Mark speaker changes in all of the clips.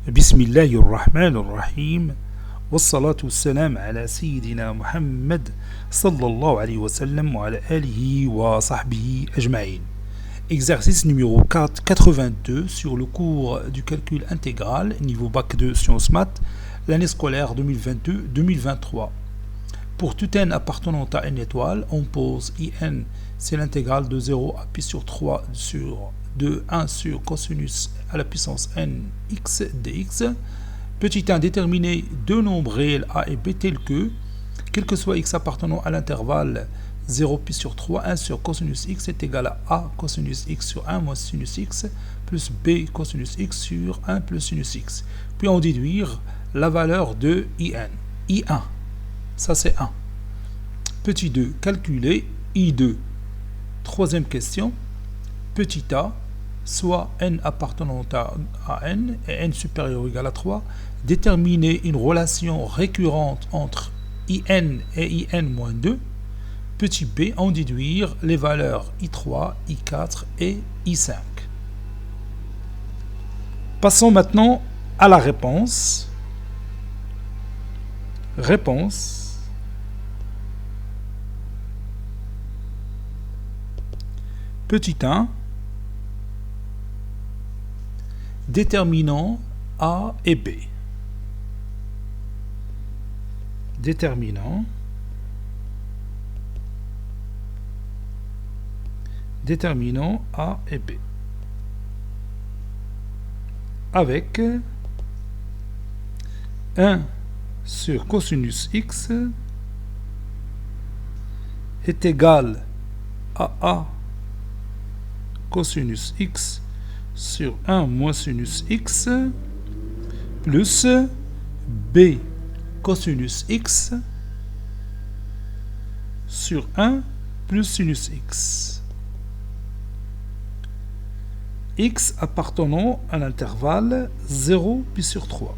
Speaker 1: بسم الله الرحمن الرحيم والصلاة والسلام على سيدنا محمد صلى الله عليه وسلم وعلى آله وصحبه أجمعين. Exercice numéro 82 sur le cours du calcul intégral, niveau bac 2 sciences maths, l'année scolaire 2022-2023. Pour tout n appartenant à n étoile, on pose in, c'est l'intégrale de 0 à pi sur 3 de 1 sur cosinus à la puissance n x dx. Petit 1, déterminer deux nombres réels a et b tels que, quel que soit x appartenant à l'intervalle 0 pi sur 3, 1 sur cosinus x est égal à a cosinus x sur 1 moins sinus x plus b cosinus x sur 1 plus sinus x. Puis on déduire la valeur de in. I1, ça c'est 1. Petit 2, calculer I2. Troisième question, petit a, soit n appartenant à n et n supérieur ou égal à 3, déterminer une relation récurrente entre in et in moins 2. Petit b, en déduire les valeurs i3, i4 et i5. Passons maintenant à la réponse. Réponse. Petit 1. Déterminant A et B. Déterminant A et B. Avec 1 sur cosinus x est égal à A cosinus x sur 1 moins sinus x plus b cosinus x sur 1 plus sinus x. X appartenant à l'intervalle 0 pi sur 3.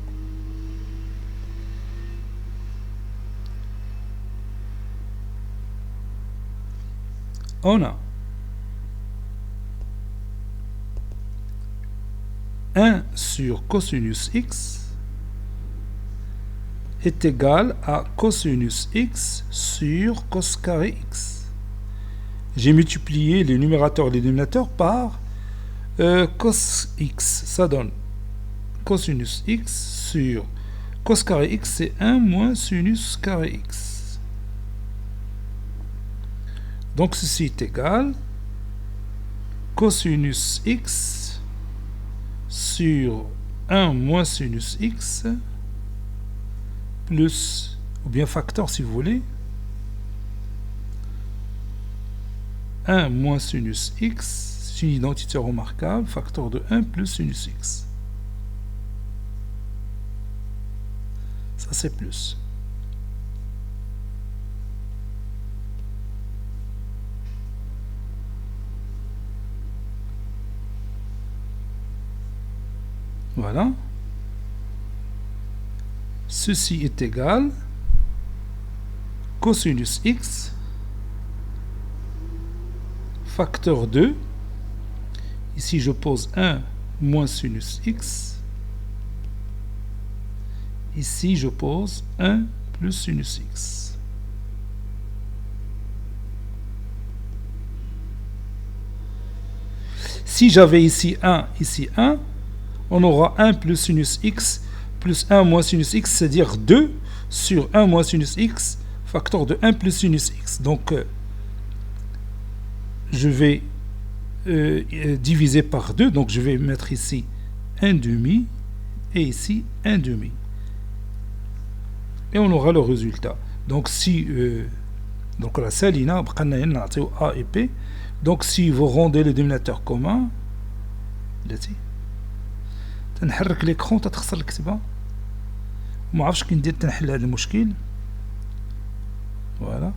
Speaker 1: On a 1 sur cosinus x est égal à cosinus x sur cos carré x. J'ai multiplié les numérateurs et les dénominateurs par cos x. Ça donne cosinus x sur cos carré x, c'est 1 moins sinus carré x. Donc ceci est égal cosinus x sur 1 moins sinus x plus, ou bien facteur si vous voulez, 1 moins sinus x, c'est une identité remarquable, facteur de 1 plus sinus x. Ça c'est plus. Voilà. Ceci est égal cosinus x facteur 2. Ici je pose 1 moins sinus x. Ici je pose 1 plus sinus x. Si j'avais ici 1, on aura 1 plus sinus x plus 1 moins sinus x, c'est-à-dire 2 sur 1 moins sinus x, facteur de 1 plus sinus x. Donc, je vais diviser par 2, donc je vais mettre ici 1 demi et ici 1 demi. Et on aura le résultat. Donc, si donc la salina, A et P, donc si vous rendez les dénominateurs communs, تنحرك ليكرون تتخسر الكتابة وما عرفتش كي ندير تنحل هذا المشكل. Voilà.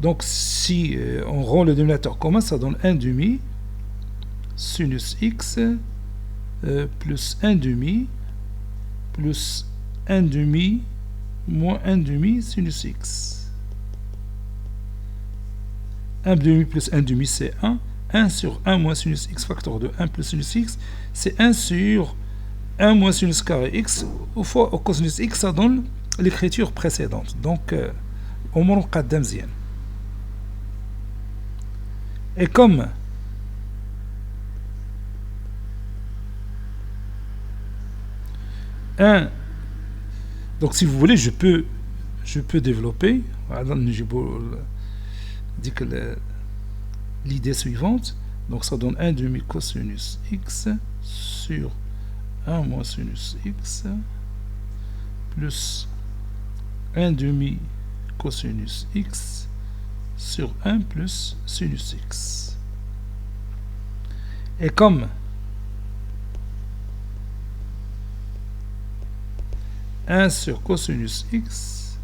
Speaker 1: Donc si on rend le dénominateur commun, ça donne 1 demi sinus x plus 1 demi plus 1 demi moins 1 demi sinus x. 1 demi plus 1 demi c'est 1. 1 sur 1 moins sinus x facteur de 1 plus sinus x, c'est 1 sur 1 moins sinus carré x fois au cosinus x, ça donne l'écriture précédente. Donc, au moins قدام مزيان. Et comme donc si vous voulez, je peux développer l'idée suivante. Donc ça donne 1 demi cosinus x sur 1 moins sinus x plus 1 demi cosinus x sur 1 plus sinus x. Et comme 1 sur cosinus x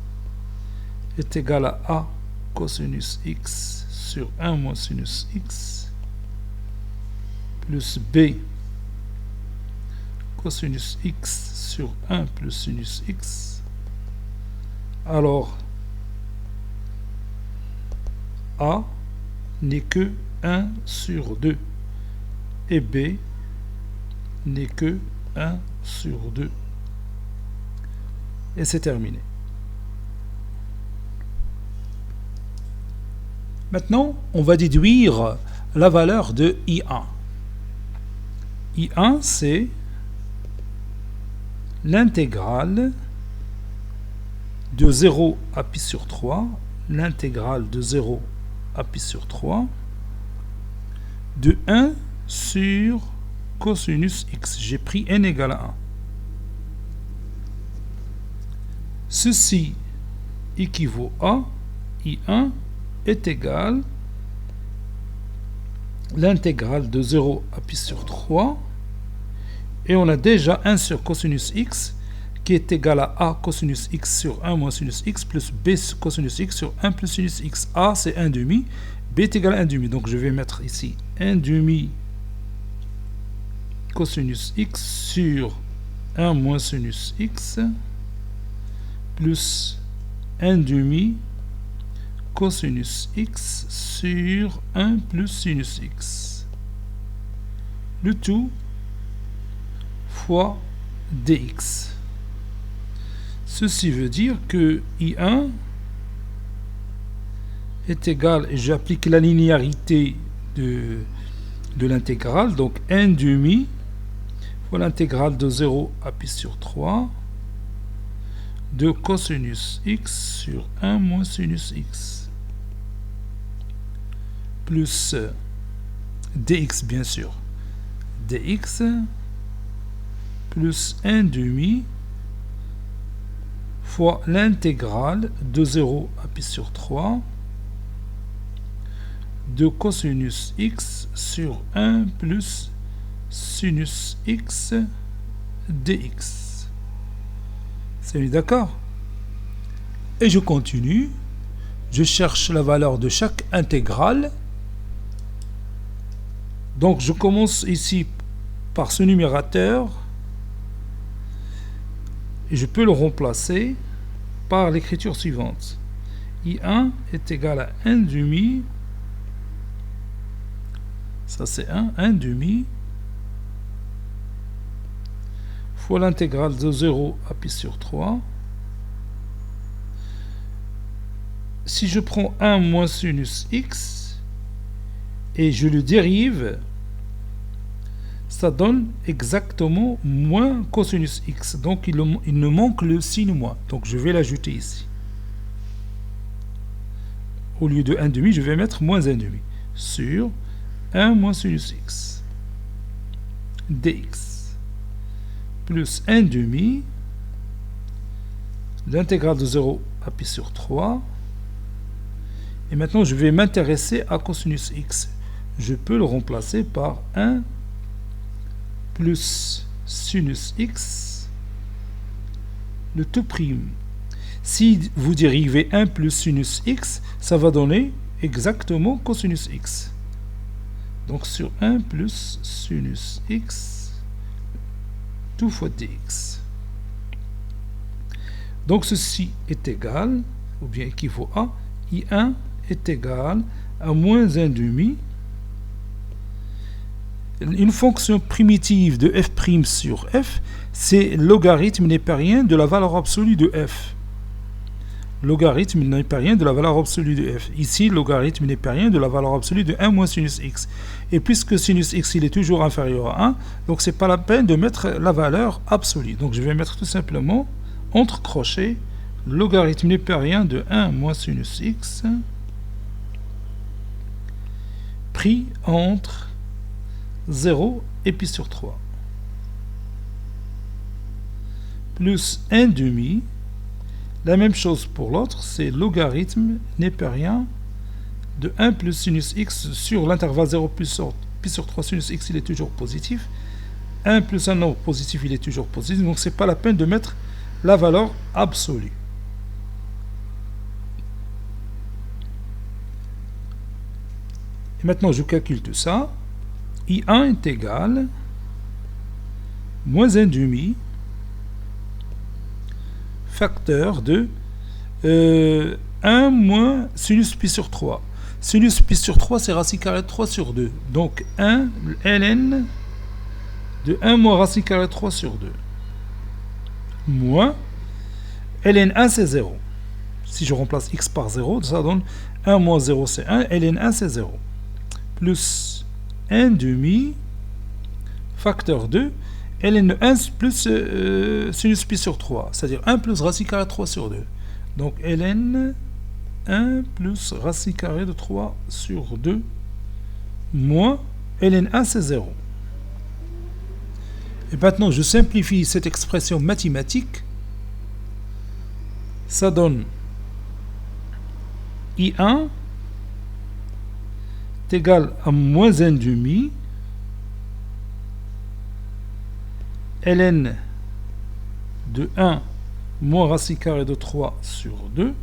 Speaker 1: est égal à a cosinus x sur 1 moins sinus x plus b cosinus x sur 1 plus sinus x, alors a n'est que 1 sur 2 et b n'est que 1 sur 2. Et c'est terminé. Maintenant, on va déduire la valeur de I1. I1, c'est l'intégrale de 0 à pi sur 3, l'intégrale de 0 à pi sur 3, de 1 sur cosinus x. J'ai pris n égale à 1. Ceci équivaut à I1 est égal l'intégrale de 0 à pi sur 3 et on a déjà 1 sur cosinus x qui est égal à a cosinus x sur 1 moins sinus x plus b cosinus x sur 1 plus sinus x. A c'est 1 demi, b est égal à 1 demi, donc je vais mettre ici 1 demi cosinus x sur 1 moins sinus x plus 1 demi cosinus x sur 1 plus sinus x. Le tout fois dx. Ceci veut dire que I1 est égal, et j'applique la linéarité de l'intégrale, donc 1 demi fois l'intégrale de 0 à pi sur 3 de cosinus x sur 1 moins sinus x plus dx bien sûr, dx plus 1 demi fois l'intégrale de 0 à pi sur 3 de cosinus x sur 1 plus sinus x dx. C'est d'accord? Et je continue. Je cherche la valeur de chaque intégrale. Donc je commence ici par ce numérateur et je peux le remplacer par l'écriture suivante. I1 est égal à 1 demi, ça c'est 1 demi, fois l'intégrale de 0 à pi sur 3. Si je prends 1 moins sinus x et je le dérive, ça donne exactement moins cosinus x. Donc il me manque le signe moins. Donc je vais l'ajouter ici. Au lieu de 1 demi, je vais mettre moins 1 demi sur 1 moins sinus x dx plus 1 demi l'intégrale de 0 à pi sur 3. Et maintenant, je vais m'intéresser à cosinus x. Je peux le remplacer par 1 plus sinus x, le tout prime. Si vous dérivez 1 plus sinus x, ça va donner exactement cosinus x. Donc sur 1 plus sinus x, tout fois dx. Donc ceci est égal, ou bien équivaut à, I1 est égal à moins 1 demi. une fonction primitive de f' sur f, c'est logarithme népérien de la valeur absolue de f. Logarithme népérien de la valeur absolue de f. Ici, logarithme népérien de la valeur absolue de 1 moins sinus x. Et puisque sinus x il est toujours inférieur à 1, donc c'est pas la peine de mettre la valeur absolue. Donc je vais mettre tout simplement entre crochets logarithme népérien de 1 moins sinus x pris entre 0 et pi sur 3 plus 1 demi. La même chose pour l'autre, c'est logarithme népérien de 1 plus sinus x sur l'intervalle 0 plus pi sur 3 sinus x, il est toujours positif. 1 plus un nombre positif, il est toujours positif. Donc, ce n'est pas la peine de mettre la valeur absolue. Et maintenant, je calcule tout ça. I1 est égal moins 1 demi facteur de 1 moins sinus pi sur 3. Sinus pi sur 3, c'est racine carrée de 3 sur 2. Donc 1 ln de 1 moins racine carrée de 3 sur 2. Moins ln 1, c'est 0. Si je remplace x par 0, ça donne 1 moins 0, c'est 1. ln 1, c'est 0. Plus 1 demi facteur 2. ln 1 plus sinus pi sur 3, c'est-à-dire 1 plus racine carrée de 3 sur 2. Donc ln 1 plus racine carrée de 3 sur 2 moins ln 1, c'est 0. Et maintenant, je simplifie cette expression mathématique. Ça donne I1 est égal à moins 1 demi ln de 1 moins racine carrée de 3 sur 2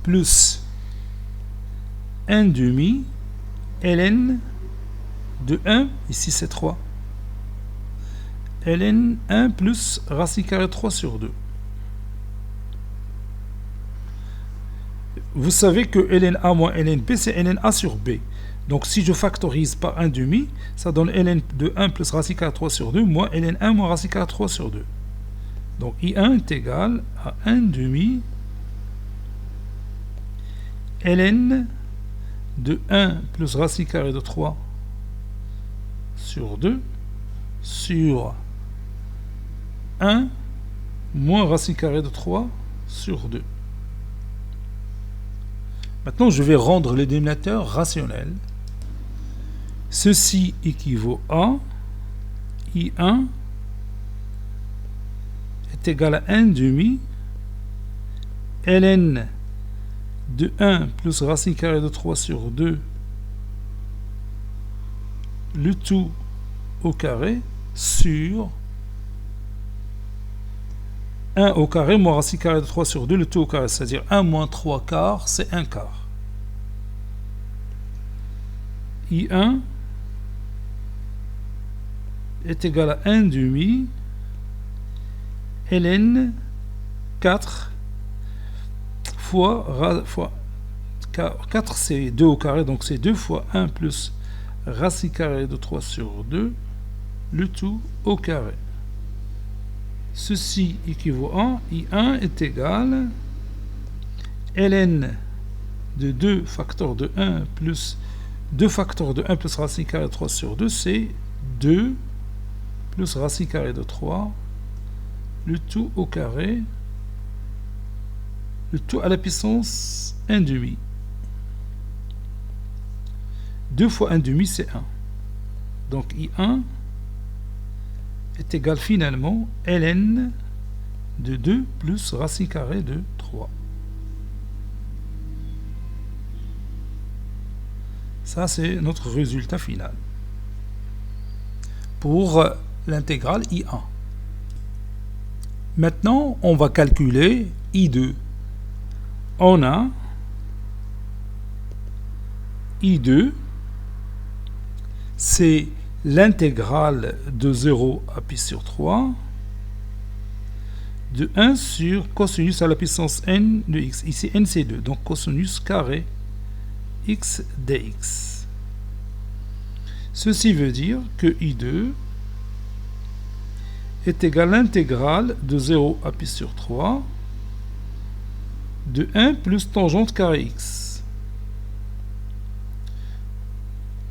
Speaker 1: plus 1 demi ln de 1, ici c'est 3, ln 1 plus racine carrée de 3 sur 2. Vous savez que ln a moins ln b, c'est ln a sur b. Donc, si je factorise par 1 demi, ça donne ln de 1 plus racine carrée de 3 sur 2, moins ln 1 moins racine carrée de 3 sur 2. Donc, I1 est égal à 1 demi ln de 1 plus racine carrée de 3 sur 2 sur 1 moins racine carrée de 3 sur 2. Maintenant, je vais rendre le dénominateur rationnel. Ceci équivaut à I1 est égal à 1 demi ln de 1 plus racine carrée de 3 sur 2 le tout au carré sur 1 au carré moins racine carrée de 3 sur 2 le tout au carré, c'est-à-dire 1 moins 3 quarts, c'est 1 quart. I1 est égal à 1 demi ln 4 fois 4, c'est 2 au carré, donc c'est 2 fois 1 plus racine carrée de 3 sur 2 le tout au carré. Ceci équivaut à I1 est égal ln de 2 facteur de 1 plus 2 facteurs de 1 plus racine carrée de 3 sur 2, c'est 2 plus racine carrée de 3, le tout au carré, le tout à la puissance 1 demi. 2 fois 1 demi, c'est 1. Donc I1 est égal finalement ln de 2 plus racine carrée de 3. Ça, c'est notre résultat final pour l'intégrale I1. Maintenant, on va calculer I2. On a I2, c'est l'intégrale de 0 à pi sur 3 de 1 sur cosinus à la puissance n de x. Ici, n c'est 2, donc cosinus carré x dx. Ceci veut dire que I2 est égal à l'intégrale de 0 à pi sur 3 de 1 plus tangente carré x.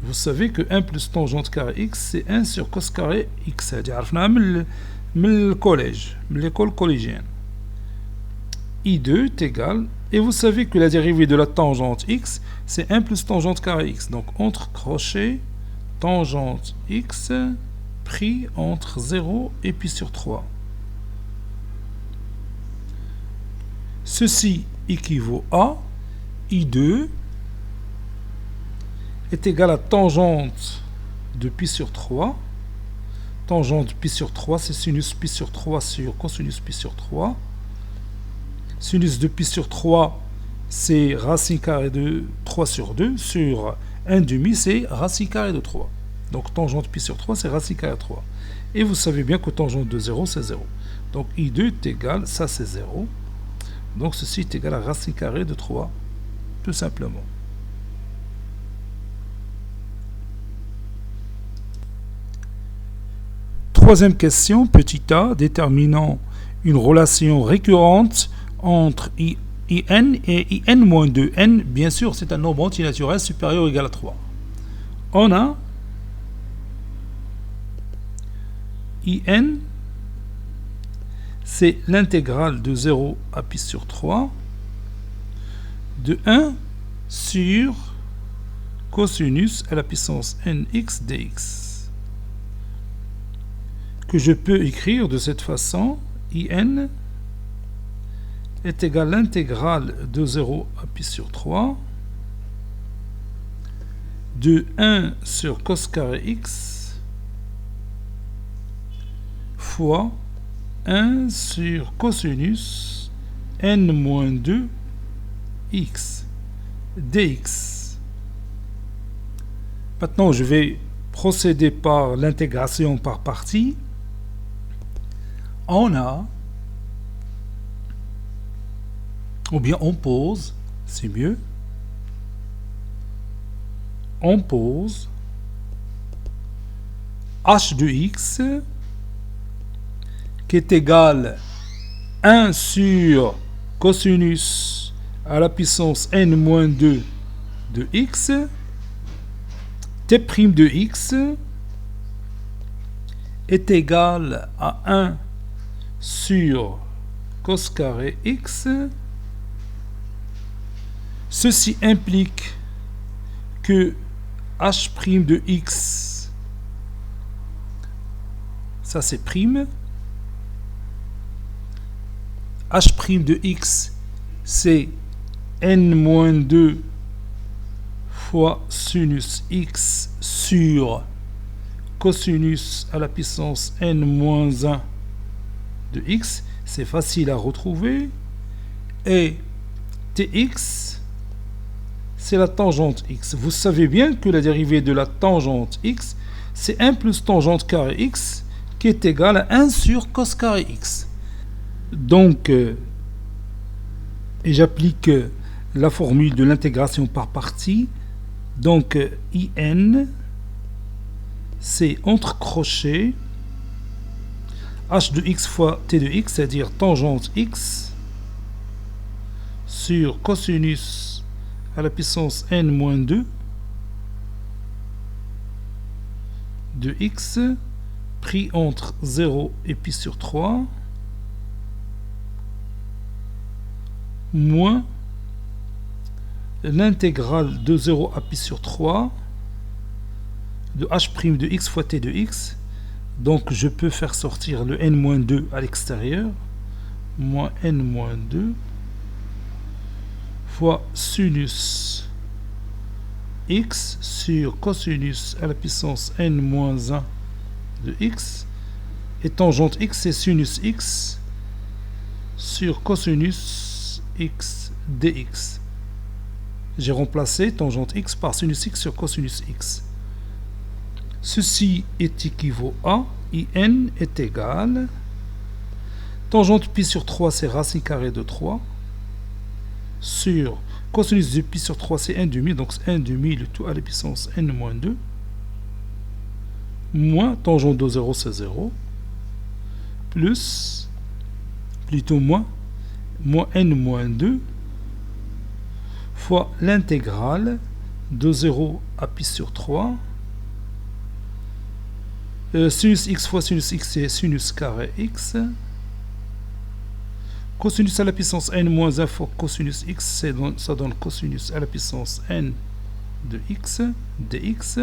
Speaker 1: Vous savez que 1 plus tangente carré x, c'est 1 sur cos carré x. C'est-à-dire, collège, l'école collégienne. I2 est égal, et vous savez que la dérivée de la tangente x, c'est 1 plus tangente carré x. Donc, entre crochets, tangente x pris entre 0 et pi sur 3. Ceci équivaut à I2 est égal à tangente de pi sur 3. Tangente de pi sur 3, c'est sinus pi sur 3 sur cosinus pi sur 3. Sinus de pi sur 3, c'est racine carrée de 3 sur 2. Sur 1,5, c'est racine carrée de 3. Donc tangente pi sur 3, c'est racine carrée de 3. Et vous savez bien que tangente de 0, c'est 0. Donc I2 est égal, ça c'est 0. Donc ceci est égal à racine carrée de 3, tout simplement. Troisième question, petit a, déterminant une relation récurrente entre IN et IN-2. N, bien sûr, c'est un nombre antinaturel supérieur ou égal à 3. On a IN, c'est l'intégrale de 0 à pi sur 3 de 1 sur cosinus à la puissance nx dx, que je peux écrire de cette façon. IN est égal à l'intégrale de 0 à pi sur 3 de 1 sur cos carré x fois 1 sur cosinus n-2 x dx. Maintenant, je vais procéder par l'intégration par partie. On a, ou bien on pose, c'est mieux. On pose h de x qui est égal à 1 sur cosinus à la puissance n-2 de x, t' de x est égal à 1 sur cos carré x. Ceci implique que h' de x, ça c'est prime, h' de x, c'est n-2 fois sinus x sur cosinus à la puissance n-1 de x. C'est facile à retrouver. Et tx, c'est la tangente x. Vous savez bien que la dérivée de la tangente x, c'est 1 plus tangente carré x, qui est égal à 1 sur cos carré x. Donc, et j'applique la formule de l'intégration par partie. Donc, IN, c'est entre crochets h de x fois t de x, c'est-à-dire tangente x, sur cosinus à la puissance n-2 de x, pris entre 0 et pi sur 3, moins l'intégrale de 0 à pi sur 3 de h' de x fois t de x. Donc je peux faire sortir le n-2 à l'extérieur, moins n-2 fois sinus x sur cosinus à la puissance n-1 de x, et tangente x c'est sinus x sur cosinus x dx. J'ai remplacé tangente x par sinus x sur cosinus x. Ceci est équivaut à IN est égal, tangente pi sur 3 c'est racine carrée de 3 sur cosinus de pi sur 3 c'est 1,5, donc 1,5 le tout à la puissance n-2 moins tangente de 0 c'est 0 plus plutôt moins n moins 2 fois l'intégrale de 0 à pi sur 3 sinus x fois sinus x c'est sinus carré x cosinus à la puissance n moins 1 fois cosinus x ça donne cosinus à la puissance n de x dx.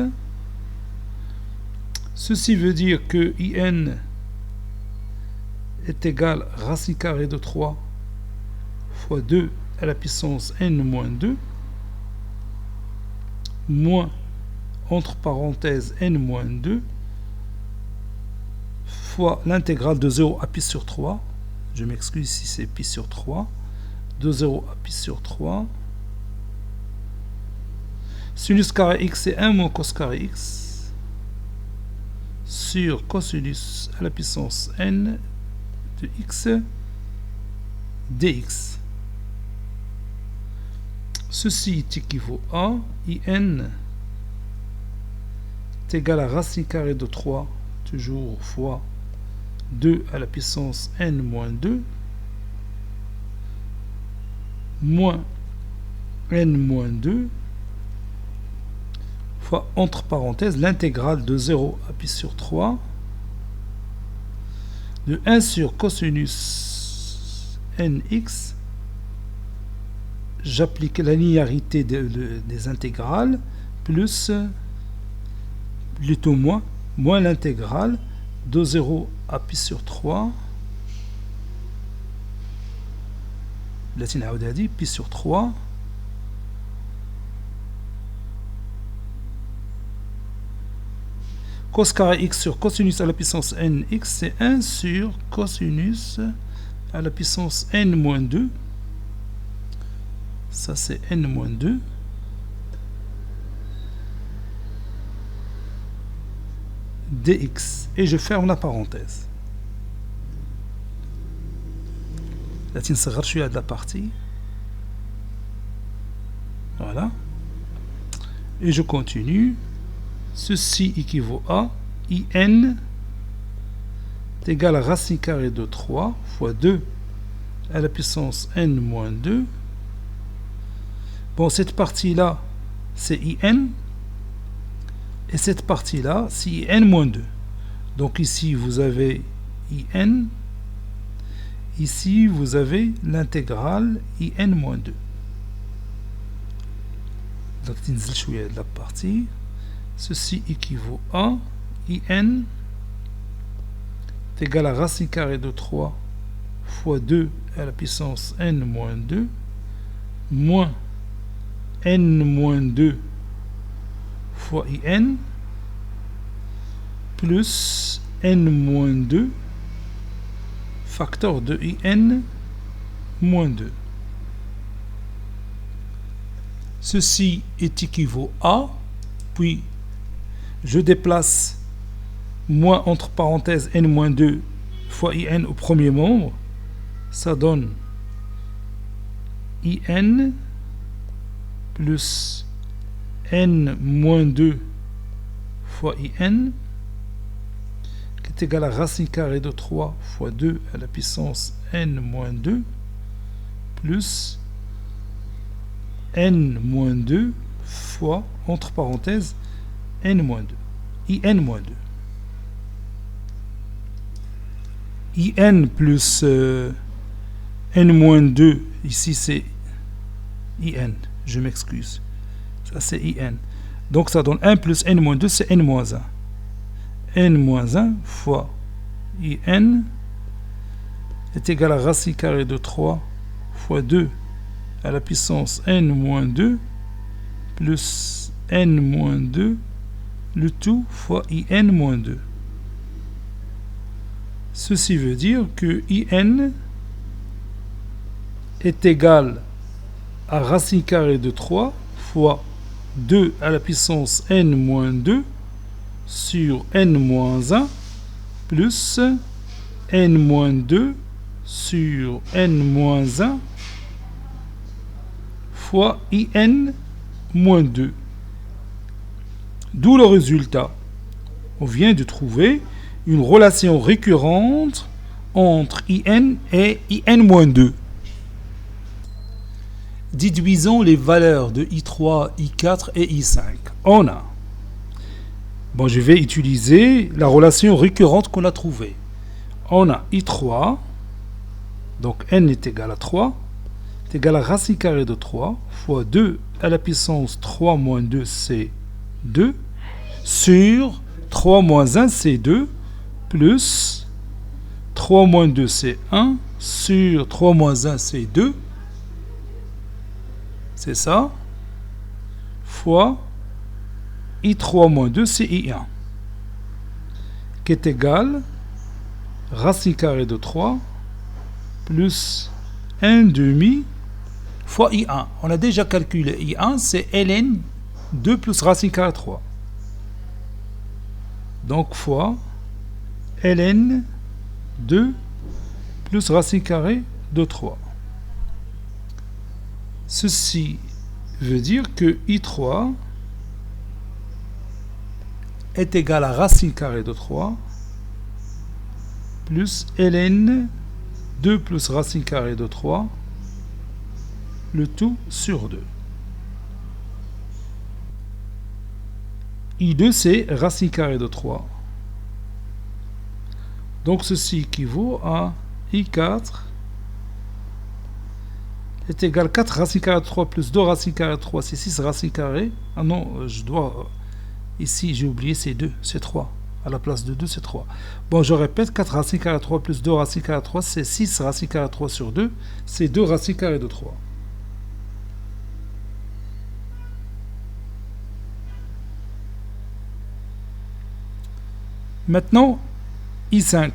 Speaker 1: Ceci veut dire que in est égal à racine carrée de 3 fois 2 à la puissance n moins 2 moins entre parenthèses n moins 2 fois l'intégrale de 0 à pi sur 3. Je m'excuse si c'est pi sur 3. De 0 à pi sur 3. Sinus carré x c'est 1 moins cos carré x sur cosinus à la puissance n de x dx. Ceci équivaut à in est égal à racine carrée de 3 toujours fois 2 à la puissance n moins 2 moins n moins 2 fois entre parenthèses l'intégrale de 0 à pi sur 3 de 1 sur cosinus nx. J'applique la linéarité des intégrales plus plutôt moins l'intégrale de 0 à pi sur 3 pi sur 3 cos carré x sur cosinus à la puissance nx c'est 1 sur cosinus à la puissance n moins 2. Ça c'est n moins 2 dx et je ferme la parenthèse. La tinsagrar je suis à de la partie. Voilà. Et je continue. Ceci équivaut à in est égal à racine carrée de 3 fois 2 à la puissance n moins 2. Bon, cette partie-là, c'est in. Et cette partie-là, c'est in moins 2. Donc ici, vous avez in. Ici, vous avez l'intégrale in moins 2. Donc, je suis de la partie. Ceci équivaut à in est égal à racine carrée de 3 fois 2 à la puissance n moins 2 moins n moins 2 fois in plus n moins 2 facteur de in moins 2. Ceci est équivaut à, puis je déplace moins entre parenthèses n moins 2 fois in au premier membre, ça donne in plus n moins 2 fois in qui est égal à racine carrée de 3 fois 2 à la puissance n moins 2 plus n moins 2 fois entre parenthèses n moins 2 in moins 2 in plus n moins 2 ici c'est in, je m'excuse, ça c'est in, donc ça donne 1 plus n moins 2 c'est n moins 1, n moins 1 fois in est égal à racine carrée de 3 fois 2 à la puissance n moins 2 plus n moins 2 le tout fois in moins 2. Ceci veut dire que in est égal à racine carrée de 3 fois 2 à la puissance n moins 2 sur n moins 1 plus n moins 2 sur n moins 1 fois in moins 2. D'où le résultat. On vient de trouver une relation récurrente entre IN et IN-2. Déduisons les valeurs de I3, I4 et I5. On a. Bon, je vais utiliser la relation récurrente qu'on a trouvée. On a I3, donc N est égal à 3, est égal à racine carrée de 3 fois 2 à la puissance 3 moins 2, c'est 2, sur 3 moins 1, c'est 2, plus 3 moins 2, c'est 1, sur 3 moins 1, c'est 2, c'est ça, fois I3 moins 2, c'est I1, qui est égal racine carrée de 3 plus 1 demi fois I1. On a déjà calculé I1, c'est ln 2 plus racine carrée de 3. Donc fois ln 2 plus racine carrée de 3. Ceci veut dire que I3 est égal à racine carrée de 3 plus ln 2 plus racine carrée de 3, le tout sur 2. I2, c'est racine carrée de 3. Donc ceci équivaut à I4 est égal à 4 racine carrée de 3 plus 2 racine carrée de 3, c'est 6 racine carrée. Ah non, je dois... Ici, j'ai oublié, c'est 2, c'est 3. À la place de 2, c'est 3. Bon, je répète, 4 racine carrée de 3 plus 2 racine carrée de 3, c'est 6 racine carrée de 3 sur 2, c'est 2 racine carrée de 3. Maintenant, I5.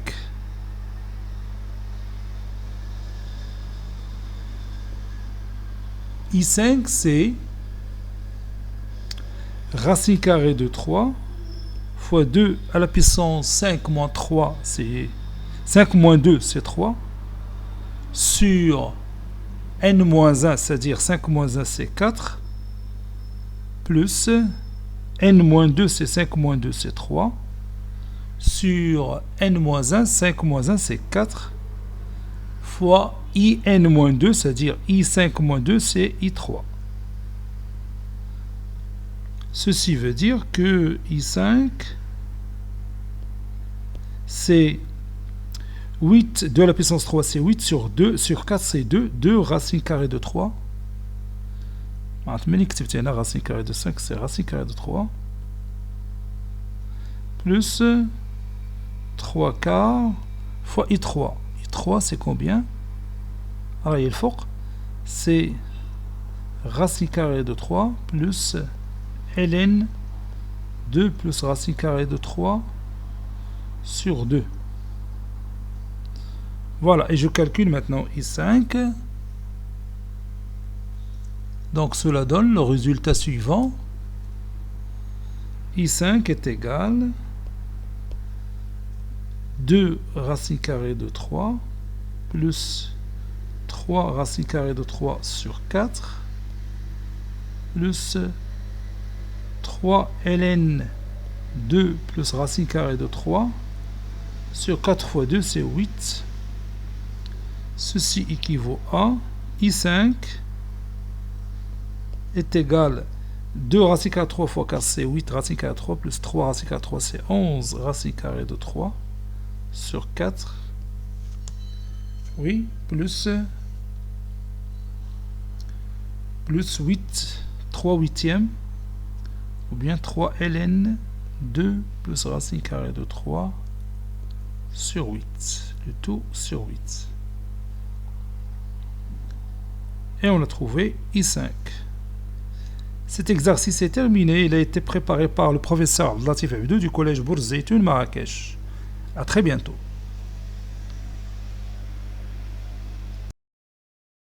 Speaker 1: I5, c'est racine carrée de 3 fois 2 à la puissance 5 moins 3, c'est 5 moins 2, c'est 3, sur n moins 1, c'est-à-dire 5 moins 1, c'est 4, plus n moins 2, c'est 5 moins 2, c'est 3, sur n moins 1, 5 moins 1, c'est 4, fois IN moins 2, c'est-à-dire I5 moins 2, c'est I3. Ceci veut dire que I5, c'est 8, 2 à la puissance 3, c'est 8 sur 2, sur 4, c'est 2, 2 racine carrée de 3. Racine carrée de 5, c'est racine carrée de 3. Plus 3 quarts fois I3. I3, c'est combien? Alors, il est fort. C'est racine carrée de 3 plus ln 2 plus racine carrée de 3 sur 2. Voilà, et je calcule maintenant I5. Donc cela donne le résultat suivant. I5 est égal 2 racine carrée de 3 plus 3 racine carrée de 3 sur 4 plus 3 ln 2 plus racine carrée de 3 sur 4 fois 2, c'est 8. Ceci équivaut à I5 est égal 2 racine carrée de 3 fois 4, c'est 8 racine carrée de 3 plus 3 racine carrée de 3, c'est 11 racine carrée de 3 sur 4. Oui, plus 8, 3 huitièmes, ou bien 3 ln 2 plus racine carrée de 3 sur 8, le tout sur 8. Et on a trouvé I5. Cet exercice est terminé. Il a été préparé par le professeur Latif Abdou du collège Bourz Zeytoun Marrakech. À très bientôt.